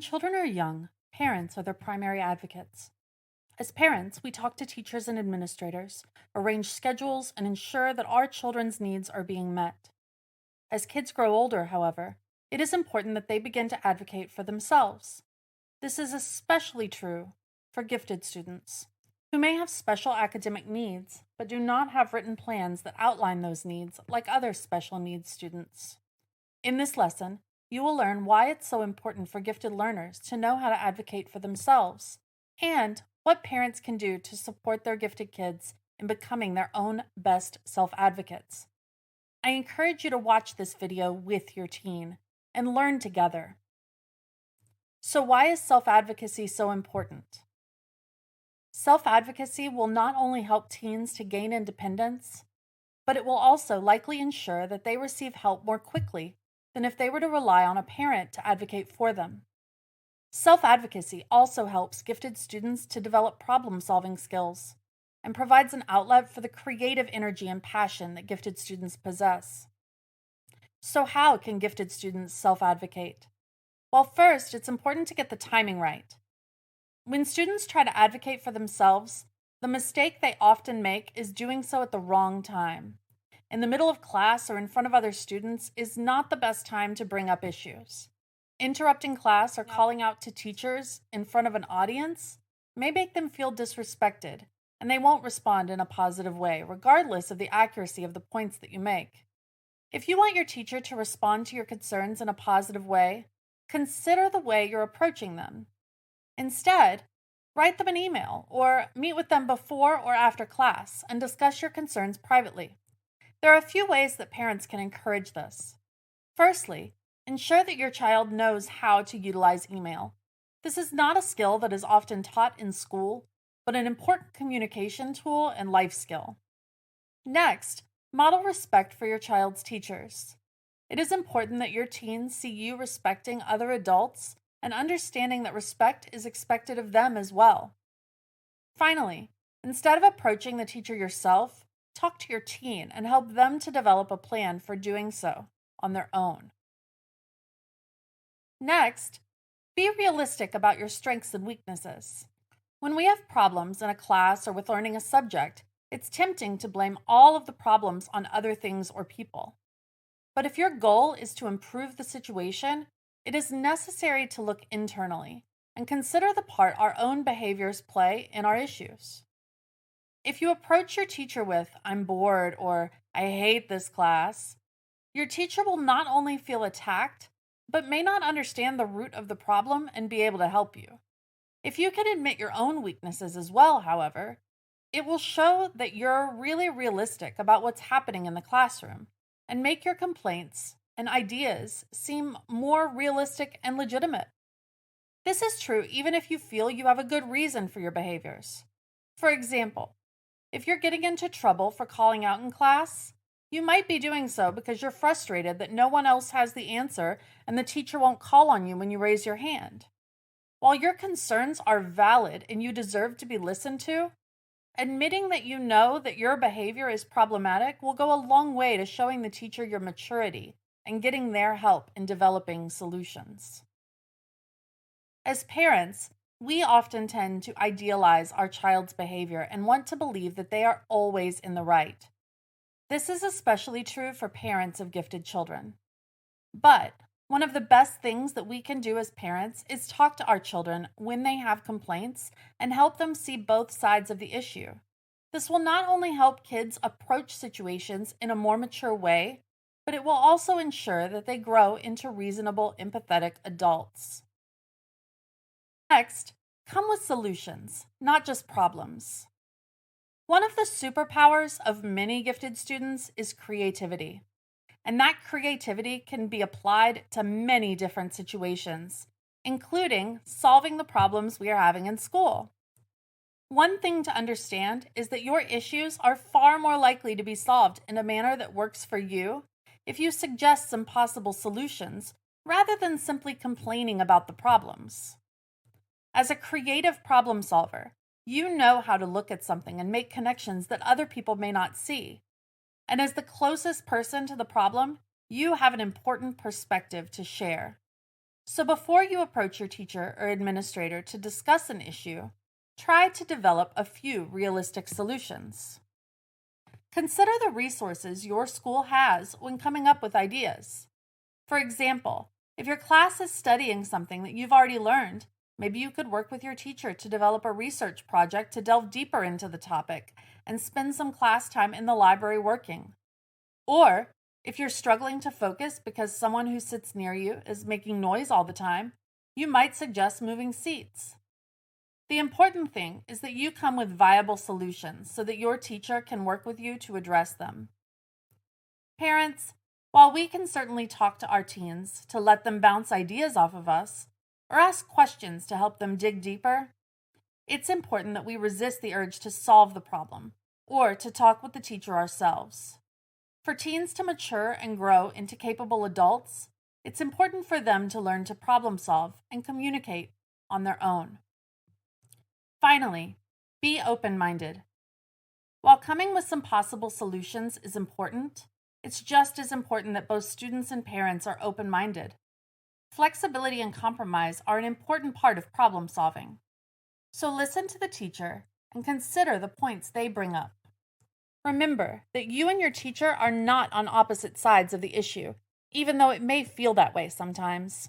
children are young, parents are their primary advocates. As parents, we talk to teachers and administrators, arrange schedules, and ensure that our children's needs are being met. As kids grow older, however, it is important that they begin to advocate for themselves. This is especially true for gifted students, who may have special academic needs but do not have written plans that outline those needs like other special needs students. In this lesson, you will learn why it's so important for gifted learners to know how to advocate for themselves and what parents can do to support their gifted kids in becoming their own best self-advocates. I encourage you to watch this video with your teen and learn together. So why is self-advocacy so important? Self-advocacy will not only help teens to gain independence, but it will also likely ensure that they receive help more quickly than if they were to rely on a parent to advocate for them. Self-advocacy also helps gifted students to develop problem-solving skills and provides an outlet for the creative energy and passion that gifted students possess. So how can gifted students self-advocate? Well, first, it's important to get the timing right. When students try to advocate for themselves, the mistake they often make is doing so at the wrong time. In the middle of class or in front of other students is not the best time to bring up issues. Interrupting class or calling out to teachers in front of an audience may make them feel disrespected, and they won't respond in a positive way, regardless of the accuracy of the points that you make. If you want your teacher to respond to your concerns in a positive way, consider the way you're approaching them. Instead, write them an email or meet with them before or after class and discuss your concerns privately. There are a few ways that parents can encourage this. Firstly, ensure that your child knows how to utilize email. This is not a skill that is often taught in school, but an important communication tool and life skill. Next, model respect for your child's teachers. It is important that your teens see you respecting other adults and understanding that respect is expected of them as well. Finally, instead of approaching the teacher yourself, talk to your teen and help them to develop a plan for doing so on their own. Next, be realistic about your strengths and weaknesses. When we have problems in a class or with learning a subject, it's tempting to blame all of the problems on other things or people. But if your goal is to improve the situation, it is necessary to look internally and consider the part our own behaviors play in our issues. If you approach your teacher with, "I'm bored," or "I hate this class," your teacher will not only feel attacked, but may not understand the root of the problem and be able to help you. If you can admit your own weaknesses as well, however, it will show that you're really realistic about what's happening in the classroom and make your complaints and ideas seem more realistic and legitimate. This is true even if you feel you have a good reason for your behaviors. For example, if you're getting into trouble for calling out in class, you might be doing so because you're frustrated that no one else has the answer and the teacher won't call on you when you raise your hand. While your concerns are valid and you deserve to be listened to, admitting that you know that your behavior is problematic will go a long way to showing the teacher your maturity and getting their help in developing solutions. As parents, we often tend to idealize our child's behavior and want to believe that they are always in the right. This is especially true for parents of gifted children. But one of the best things that we can do as parents is talk to our children when they have complaints and help them see both sides of the issue. This will not only help kids approach situations in a more mature way, but it will also ensure that they grow into reasonable, empathetic adults. Next, come with solutions, not just problems. One of the superpowers of many gifted students is creativity. And that creativity can be applied to many different situations, including solving the problems we are having in school. One thing to understand is that your issues are far more likely to be solved in a manner that works for you if you suggest some possible solutions rather than simply complaining about the problems. As a creative problem solver, you know how to look at something and make connections that other people may not see. And as the closest person to the problem, you have an important perspective to share. So before you approach your teacher or administrator to discuss an issue, try to develop a few realistic solutions. Consider the resources your school has when coming up with ideas. For example, if your class is studying something that you've already learned, maybe you could work with your teacher to develop a research project to delve deeper into the topic and spend some class time in the library working. Or, if you're struggling to focus because someone who sits near you is making noise all the time, you might suggest moving seats. The important thing is that you come with viable solutions so that your teacher can work with you to address them. Parents, while we can certainly talk to our teens to let them bounce ideas off of us or ask questions to help them dig deeper, it's important that we resist the urge to solve the problem or to talk with the teacher ourselves. For teens to mature and grow into capable adults, it's important for them to learn to problem solve and communicate on their own. Finally, be open-minded. While coming with some possible solutions is important, it's just as important that both students and parents are open-minded. Flexibility and compromise are an important part of problem solving. So listen to the teacher and consider the points they bring up. Remember that you and your teacher are not on opposite sides of the issue, even though it may feel that way sometimes.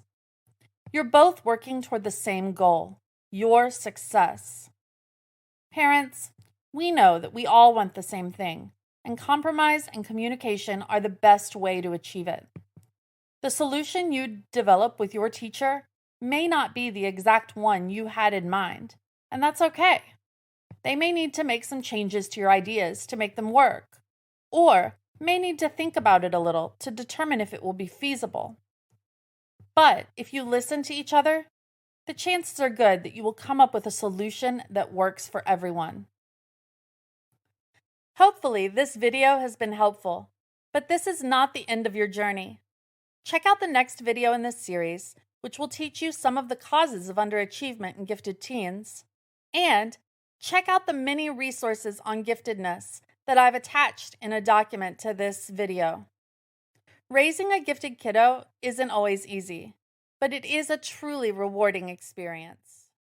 You're both working toward the same goal, your success. Parents, we know that we all want the same thing, and compromise and communication are the best way to achieve it. The solution you develop with your teacher may not be the exact one you had in mind, and that's okay. They may need to make some changes to your ideas to make them work, or may need to think about it a little to determine if it will be feasible. But if you listen to each other, the chances are good that you will come up with a solution that works for everyone. Hopefully, this video has been helpful, but this is not the end of your journey. Check out the next video in this series, which will teach you some of the causes of underachievement in gifted teens, and check out the many resources on giftedness that I've attached in a document to this video. Raising a gifted kiddo isn't always easy, but it is a truly rewarding experience.